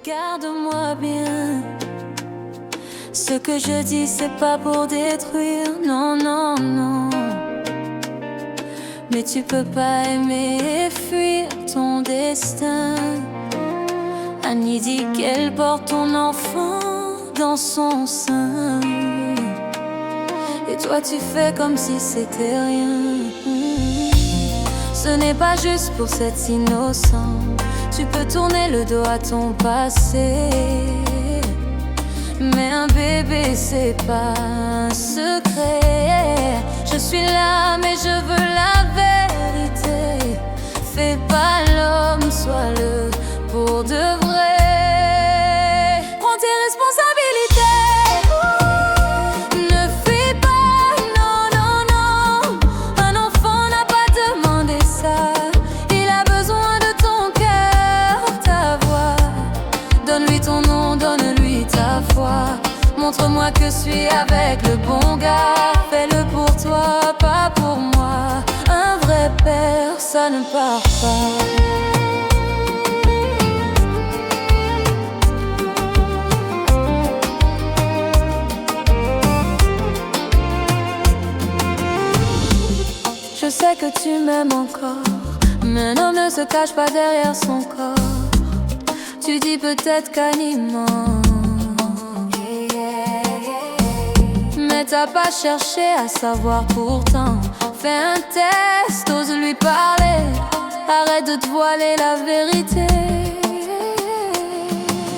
Regarde-moi bien. Ce que je dis, c'est pas pour détruire, non, non, non. Mais tu peux pas aimer et fuir ton destin. Annie dit qu'elle porte ton enfant dans son sein. Et toi tu fais comme si c'était rien. Ce n'est pas juste pour cette innocent. Tu peux tourner le dos à ton passé. Mais un bébé c'est pas un secret. Je suis là mais je veux la vérité. Fais pas l'homme, sois-le pour de vrai. Prends tes responsabilités. Ne fuis pas, non, non, non. Un enfant n'a pas demandé ça. Il a besoin de ton cœur, ta voix. Donne-lui ton nom, donne-lui ta foi. Montre-moi que je suis avec le bon gars. Fais-le pour toi, pas pour moi. Un vrai père, ça ne part pas. Je sais que tu m'aimes encore, mais un homme ne se cache pas derrière son corps. Tu dis peut-être qu'animant, mais t'as pas cherché à savoir pourtant. Fais un test, ose lui parler. Arrête de te voiler la vérité.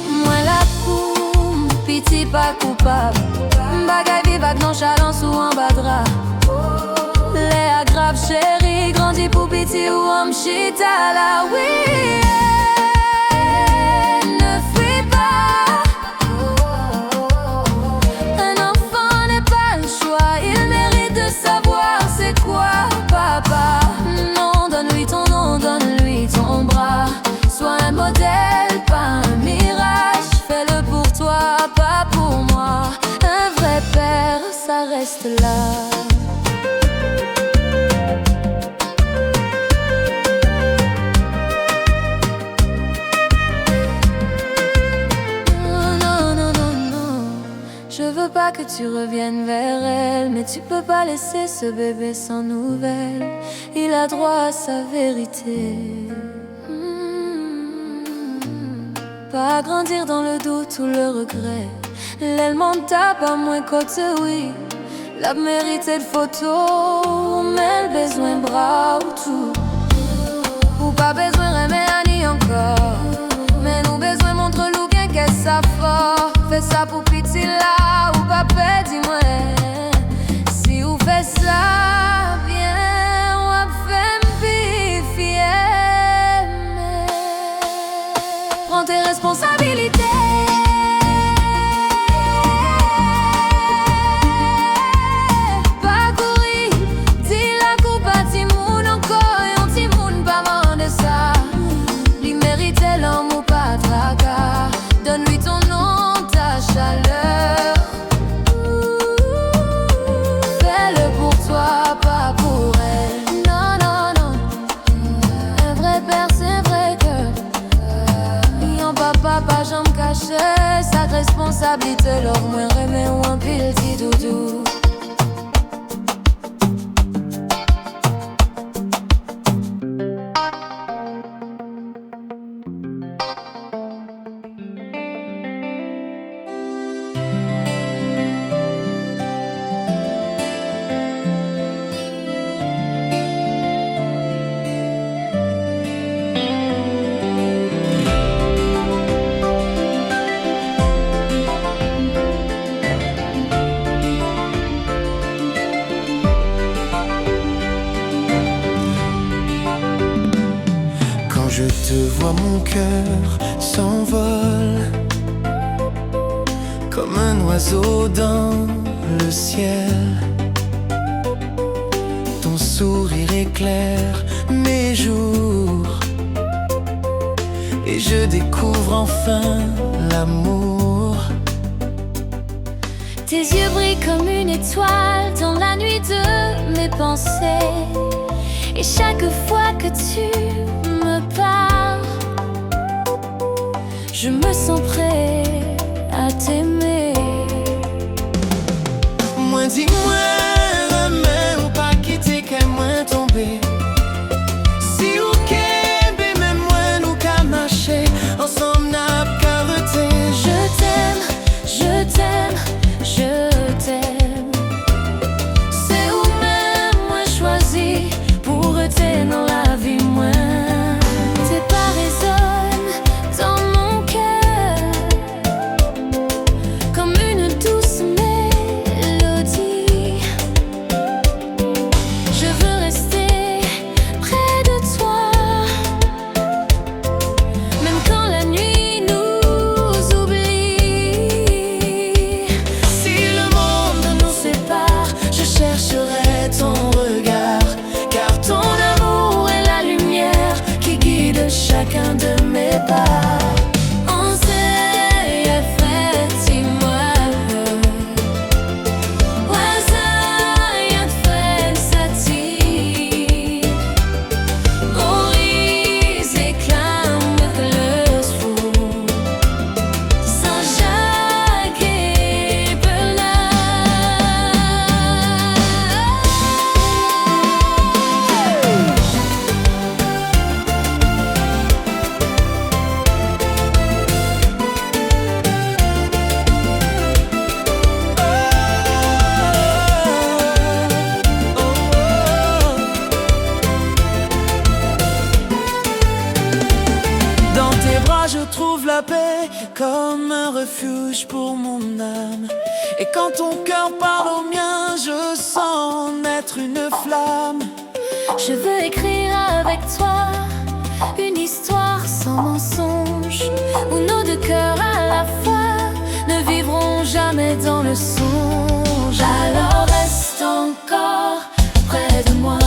Moi la poum, pitié pas coupable. Bagay vivac, nonchalance ou en bas drap. Les aggraves chérie, grandis pour pitié ou en m'chita la oui. Ne fuis pas. Un enfant n'est pas un choix. Il mérite de savoir c'est quoi papa. Non, donne-lui ton nom, donne-lui ton bras. Sois un modèle, pas un mirage. Fais-le pour toi, pas pour moi. Un vrai père, ça reste là. Je veux pas que tu reviennes vers elle, mais tu peux pas laisser ce bébé sans nouvelles. Il a droit à sa vérité. Pas grandir dans le doute ou le regret. L'aile tape à moins côté, oui. La mérité de photos, mais le besoin bras ou tout. Ou pas besoin de Annie encore. Mais nous besoin montre-nous qu'est-ce ça fort. Fais ça pour pitié là ou papa, dis-moi. Si vous faites ça bien, on fait m'pifier. Prends tes responsabilités. Pas courir, dis la coupe à Timoun encore. Et on Timoun pas mandé ça. Lui méritait l'homme ou pas tracas. Donne-lui ton nom, ta chaleur. Fais-le pour toi, pas pour elle. Non, non, non. Un vrai père, c'est vrai que yon papa, pas jambe cachée. Sa responsabilité, leur moins remet ou un pile petit doudou. Je te vois, mon cœur s'envole comme un oiseau dans le ciel. Ton sourire éclaire mes jours et je découvre enfin l'amour. Tes yeux brillent comme une étoile dans la nuit de mes pensées. Et chaque fois que tu me parles, je me sens prêt à t'aimer. Moi dis-moi, remets ou pas quitter qu'elle moins tomber. Si ou kembe, même moi nous qu'à marcher ensemble n'a qu'à reter. Je t'aime, je t'aime, je t'aime. C'est où même moi choisi pour rester dans la vie moi. Tes pas résonnent dans mon cœur comme une douce mélodie. Je veux rester près de toi, même quand la nuit nous oublie. Si le monde Nous sépare, je chercherai ton regard, car ton amour est la lumière qui guide chacun de mes pas. On s'est fait moi, Waza fait sati, Maurice éclame le fou, sans Jacques et dans tes bras je trouve la paix, comme un refuge pour mon âme. Et quand ton cœur parle au mien, je sens naître une flamme. Je veux écrire avec toi une histoire sans mensonge, où nos deux cœurs à la fois ne vivront jamais dans le songe. Alors reste encore près de moi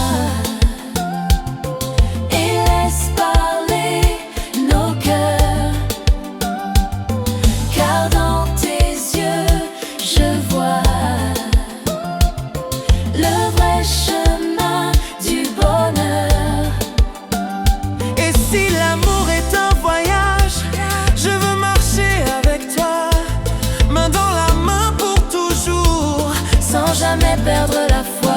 et laisse parler nos cœurs, car dans tes yeux je vois le vrai chemin du bonheur. Et si l'amour est un voyage, je veux marcher avec toi, main dans la main pour toujours, sans jamais perdre la foi.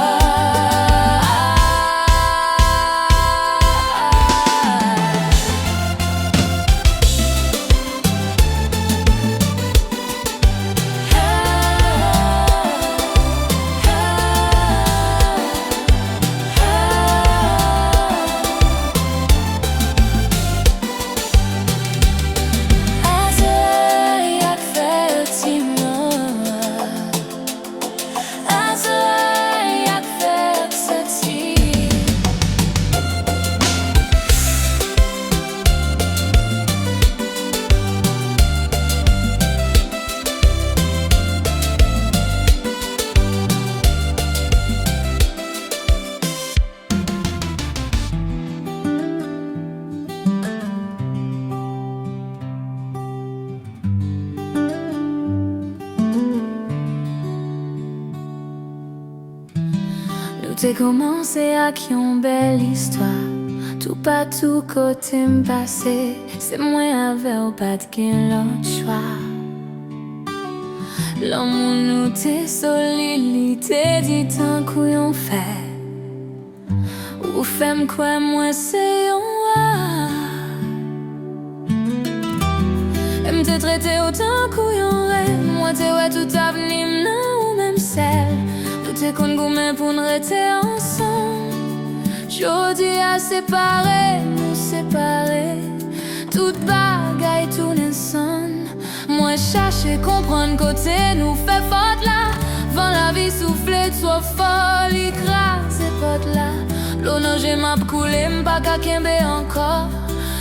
T'es commencé à qui une belle histoire, tout partout côté m'passé, c'est moi avec ou pas de gain l'autre choix. L'amour nous t'es solidité dit tant qu'on fait, ou femme quoi moi c'est un aime te traiter autant qu'on rêve, moi t'es ouais tout avenir non ou même celle. T'es qu'on gourmet pour nous rester ensemble. J'odie à séparer, nous séparer. Toute bagaille, tout n'ensemble. Moi chercher, comprendre côté nous fait faute là. Vent la vie souffler, soit folle, écrase ces potes là. L'eau j'ai m'a coulé, m'pas qu'à kembe encore.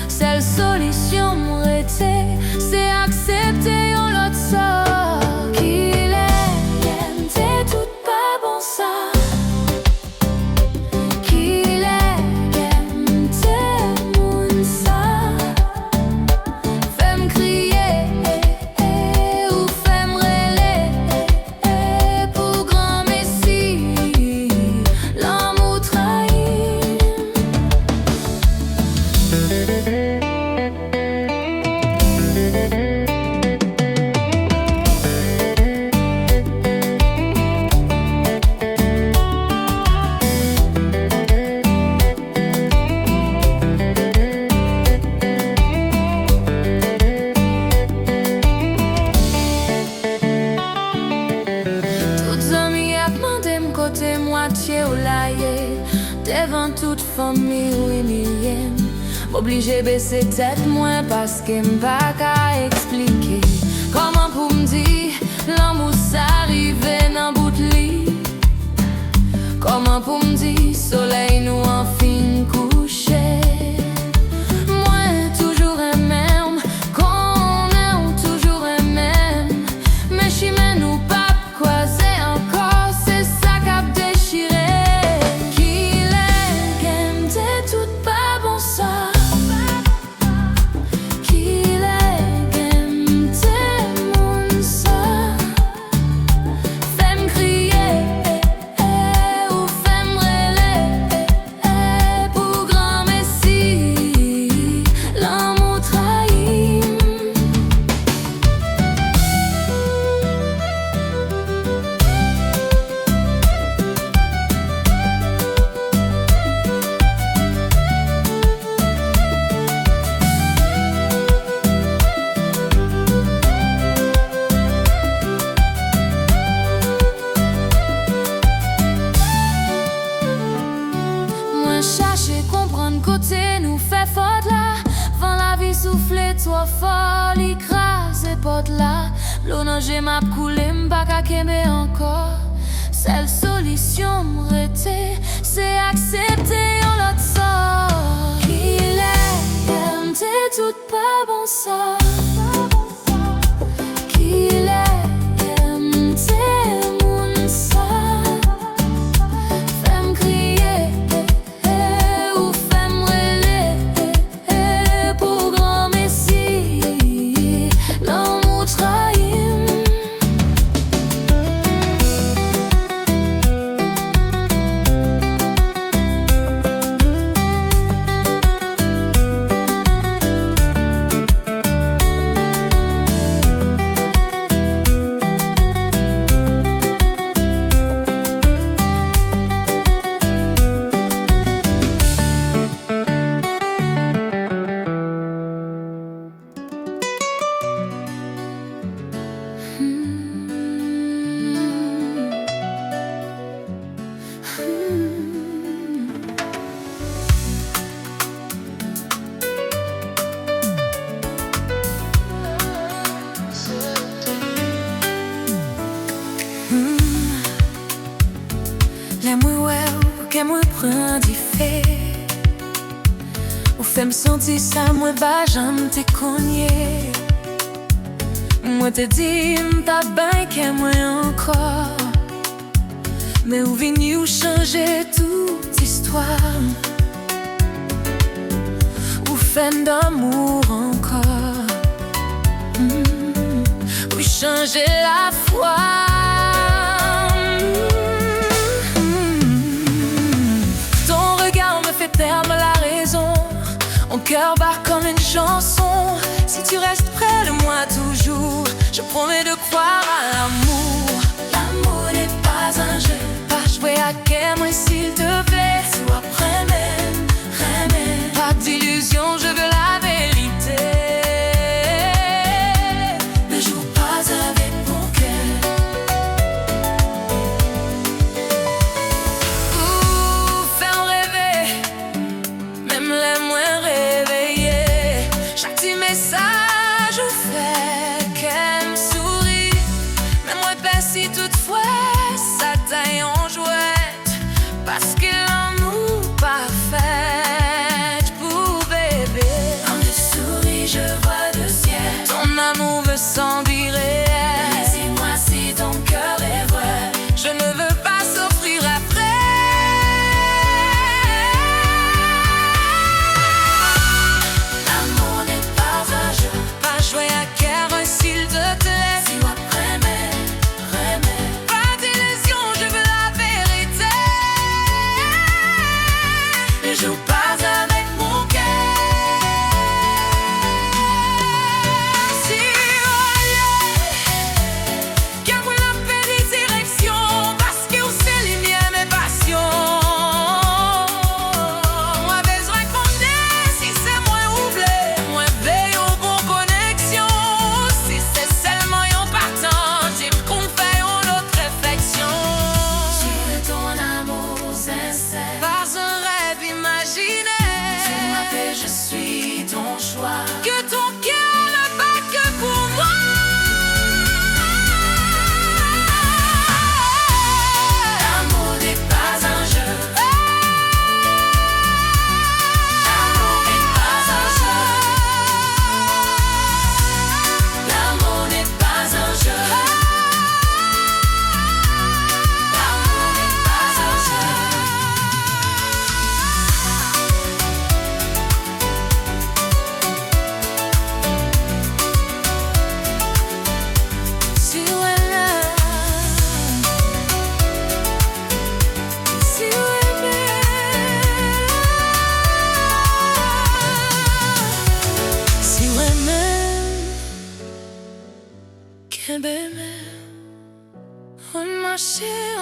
Seule solution m'arrêter, c'est accepter on l'autre sort. Qu'il est, t'es tout pas bon ça. Qu'il est, t'es moun ça. Fais-moi crier, ou fais-moi rêler, pour grand messie, l'amour trahi. côté moitié olaillé, devant toute famille humiliée. M'oblige baisser tête moins parce que m'pas qu'à expliquer. Comment pour m'dire l'amour s'arrive dans bout de lit? Comment pour m'dire soleil nous en fin couché? Moi toujours un même, qu'on est toujours un même. Mais chimè nous pas croiser encore, c'est ça qu'a déchiré. Qu'il est qu'aime t'es tout pas bon ça. Chercher comprendre côté nous fait faute là. Vent la vie souffler trop fort, l'écrase porte là. L'eau j'ai m'a coulé, m'pas qu'à qu'aimer encore. Seule solution m'rêter, c'est accepter en l'autre sort. Qu'il est, t'es tout pas bon ça. Qu'il est, t'es mon ça. Fais-moi crier. Les mots que moi prends d'y fait, ou fait me sentir ça, moi bah j'aime te cogner. Moi te dis m'pas bien que moi encore, mais où vini ou changer toute histoire, ou fait d'amour encore, ou changer la foi. Perdre la raison, mon cœur bat comme une chanson. Si tu restes près de moi toujours, je promets de croire à l'amour. L'amour n'est pas un jeu, pas jouer à moi s'il te plaît. Sois remède, pas d'illusion, je veux la vérité. Ne joue pas avec mon cœur. Message ou fait qu'elle me sourit.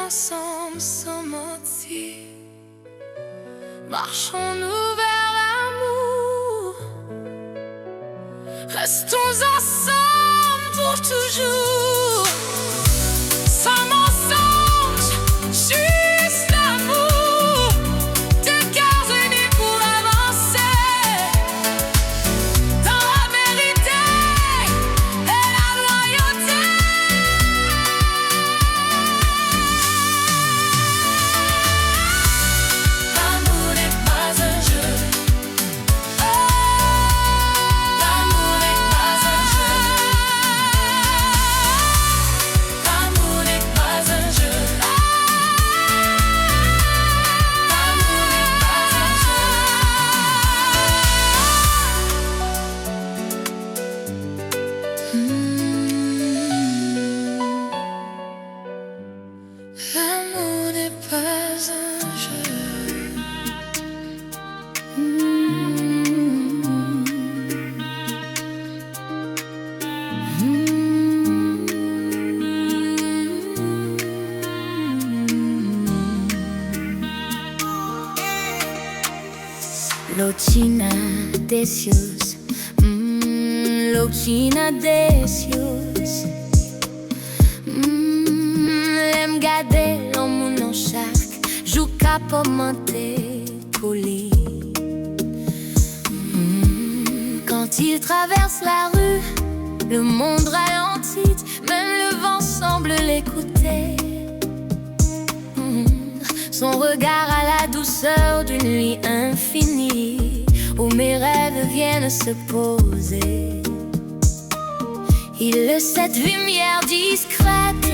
ensemble sans mentir. Marchons-nous vers l'amour. Restons ensemble pour toujours. Sans mensonge, juste l'amour. Deux cœurs unis pour avancer dans la vérité et la loyauté. L'amour n'est pas un jeu. L'amour n'est pas un jeu. L'amour n'est pas un jeu. L'amour n'est pas un jeu. L'amour n'est pas un jeu. Lucina Decius, Lucina Decius. Lem gade l'on moun an chak, jou ka pou mante pou li. Quand il traverse la rue, le monde ralentit, même le vent semble l'écouter. Son regard a la douceur d'une nuit infinie, où mes rêves viennent se poser. Il est cette lumière discrète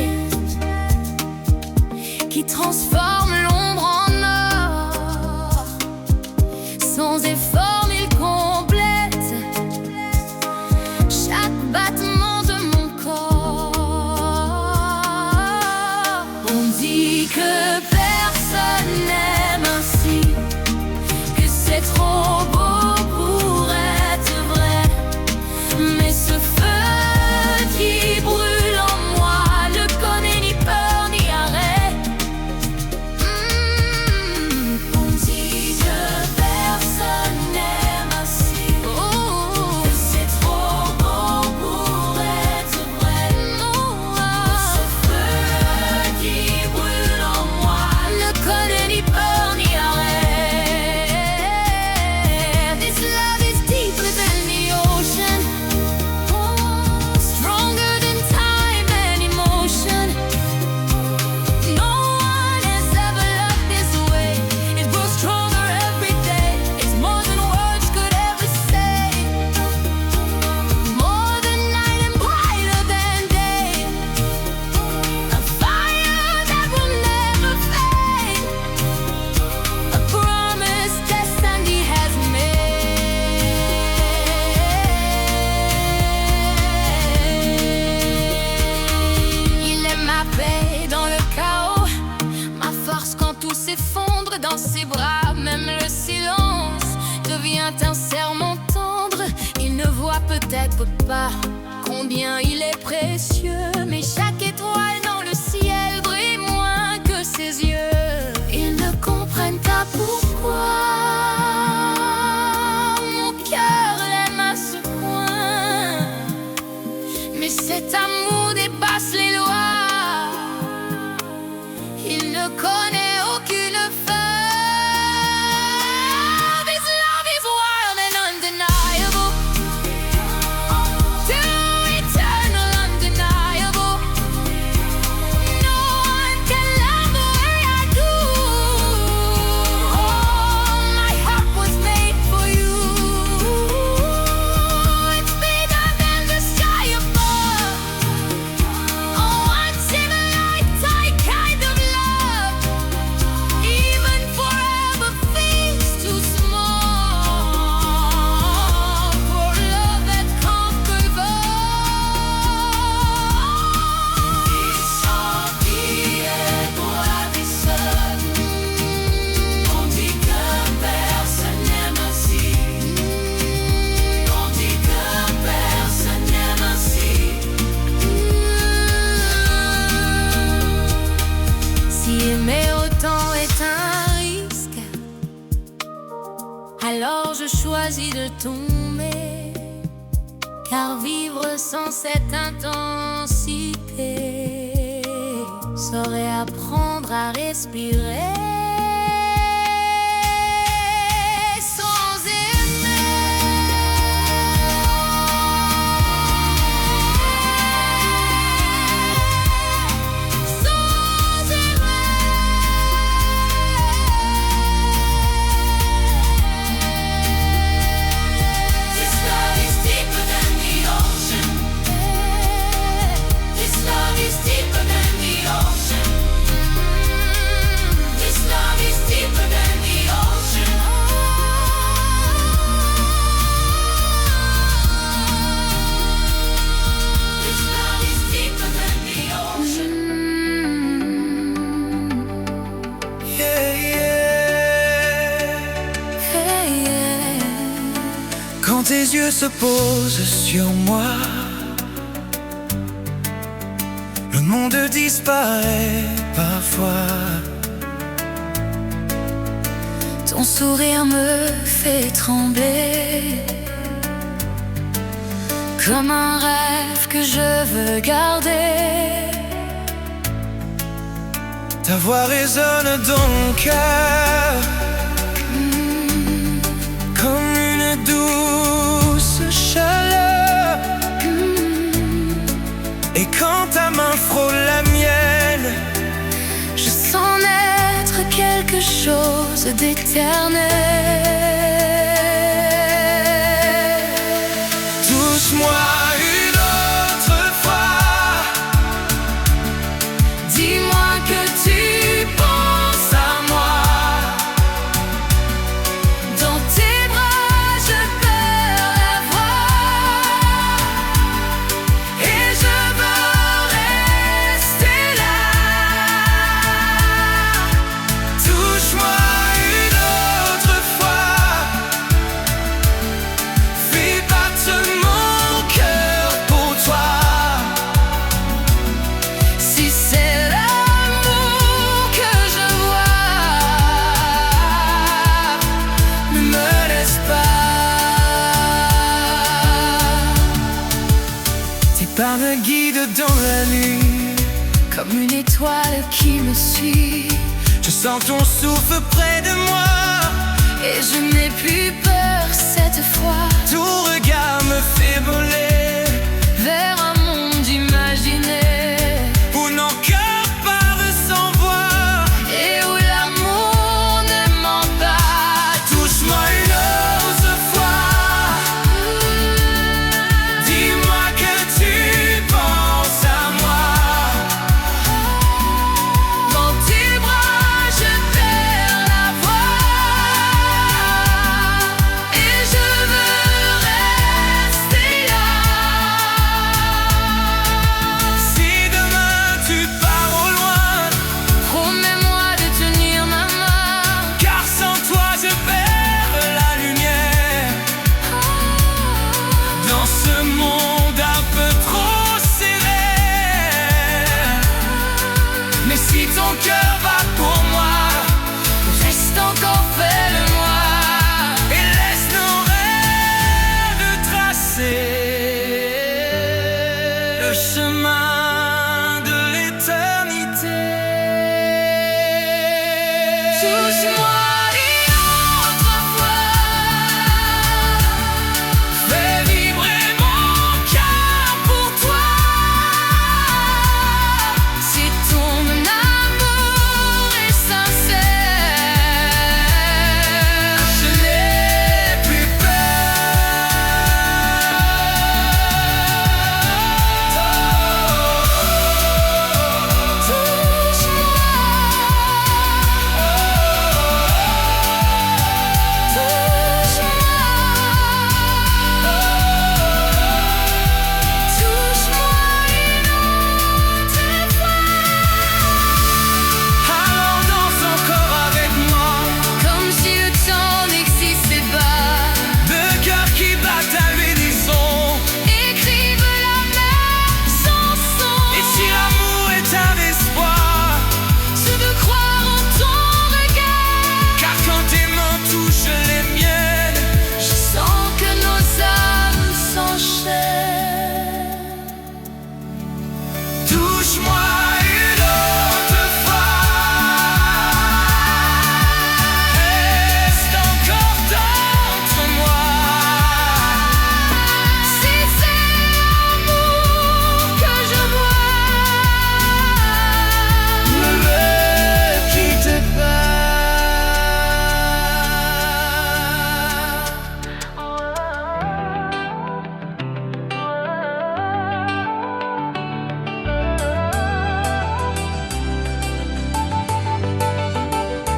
qui transforme l'ombre en or. Sans effort, il complète chaque battement de mon corps. On dit que personne n'aime ainsi, que c'est trop beau pour être vrai. Mais ce feu qui brûle en moi ne connaît ni peur ni arrêt. On dit que personne n'aime ainsi, que c'est trop beau pour être vrai. Ce feu qui brûle en moi ne connaît ni peur ni arrêt. This love is deeper than the ocean, stronger than time and emotion. No one has ever loved this way. It grows stronger every day. It's more than words could ever say. More than night and brighter than day. A fire that will never fade. A promise destiny has made. Il est ma paix dans le chaos, ma force quand tout s'effondre dans ses bras. Même le silence devient un serment tendre. Il ne voit peut-être pas combien il est précieux, mais chaque étoile dans le ciel brille moins que ses yeux. Ils ne comprennent pas pourquoi mon cœur l'aime à ce point. Mais cet amour dépasse les lois. Il ne connaît aucune fin. This love is wild and undeniable, too eternal, undeniable. No one can love the way I do. Oh, my heart was made for you. It's bigger than the sky above. Oh, once in a lifetime kind of love. Si aimer autant est un risque, alors je choisis de tomber, car vivre sans cette intensité serait apprendre à respirer. Quand tes yeux se posent sur moi, le monde disparaît parfois. Ton sourire me fait trembler, comme un rêve que je veux garder. Ta voix résonne dans mon cœur, comme une douce chaleur. Et quand ta main frôle la mienne, je sens naître quelque chose d'éternel. Touche-moi une autre fois, dis-moi que tu penses à moi. Dans tes bras je perds la voix, et je veux rester là. touche-moi une autre fois, fais battre mon cœur pour toi. Si c'est l'amour que je vois, ne me laisse pas. Tes pas me guident dans la nuit, Comme une étoile qui me suit, je sens ton souffle près de moi. et je n'ai plus peur cette fois. Ton regard me fait voler Vers un monde imaginé, où nos cœurs parlent sans voix. et où l'amour ne ment pas. Touche-moi une autre fois, dis-moi que tu penses à moi. Dans tes bras je perds la voix, et je veux rester là. Si demain tu pars au loin, Promets-moi de tenir ma main. car sans toi je perds la lumière. Dans ce monde un peu trop serré, mais si ton cœur bat pour moi, Reste encore, fais-le-moi. et laisse nos rêves tracer le chemin de l'éternité. Touche-moi une autre fois, Fais vibrer mon cœur pour toi. si ton amour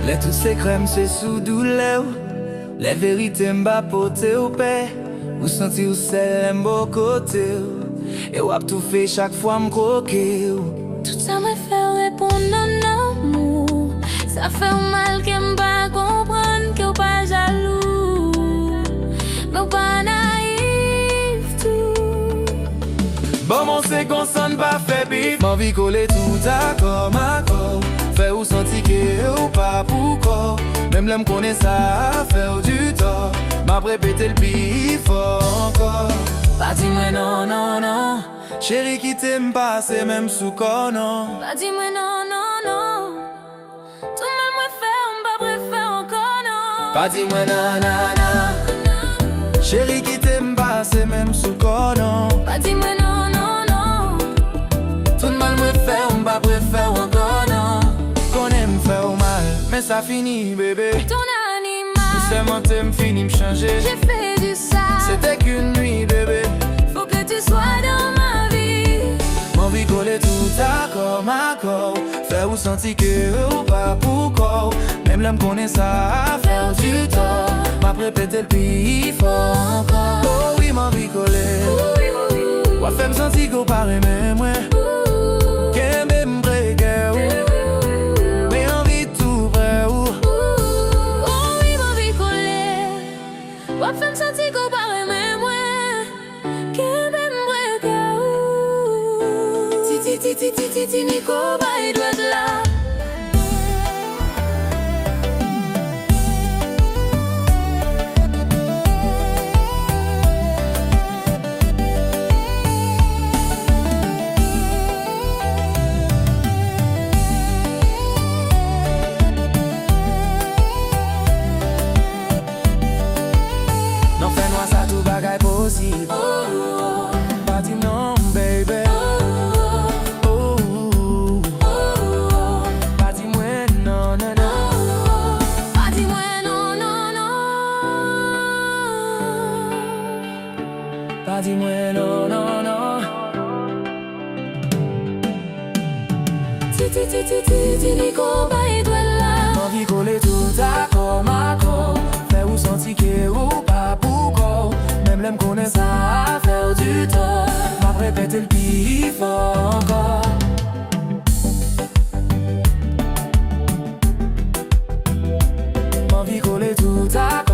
Les tous ces crèmes c'est sous douleur. Les vérités m'ba porter au paix. Ou sentir ou c'est beau côté. Et wap tout fait chaque fois m'croquer. Tout ça me fait répondre en amour. Ça fait mal que m'pas comprendre que ou pas jaloux. Mais ou pas naïf tout. Bon mon c'est qu'on s'en pas fait bif. M'envie coller tout d'accord, ma corps. Fait ou senti que ou pas pour corps. Même l'homme connaît ça, faire du tort. M'a répété le plus fort encore. Pas dis-moi non, non, non. Chérie qui t'aime pas, c'est même sous corps, non. Pas dis-moi non, non, non. Tout le monde me fait, on va préférer encore non. Pas dis-moi non, non, non. Chérie qui t'aime pas, c'est même sous corps, non. Pas dis-moi non, non, non. Tout le mal me fait, on va préférer encore, non. Qu'on aime faire mal, mais ça finit, bébé. Ton animal. C'est mon thème fini me changer. J'ai fait du sale. C'était qu'une nuit, bébé. Faut que tu sois dans ma vie. M'envie coller tout d'accord, ma corps. Faire ou sentir que ou pas pour corps. Même l'homme connaît ça, faire du tort. M'a répété le plus fort encore. Oh oui, m'envie coller. Ou faire me sentir qu'on paraît même, ouais. Qu'elle m'aime breaker, mais envie tout vrai, ou. Oh oui, m'envie coller. Ou faire me sentir qu'on paraît même, ouais. Qu'elle m'aime breaker, Titi, Nico, bah, il doit être là. Non, fais-moi ça, tout bagaille possible. Pas dis non, baby. Pas dis-moi non, non, non. Pas dis-moi non, non, non. Pas dis-moi non, non, non. Titi, Nico, bah, il doit être là. Envie coller tout d'accord, ma corps. Faire ou sentir que ou pas pour corps. Même l'homme connaît ça, faire du tort. M'a répété le plus fort encore. M'envie coller tout d'accord.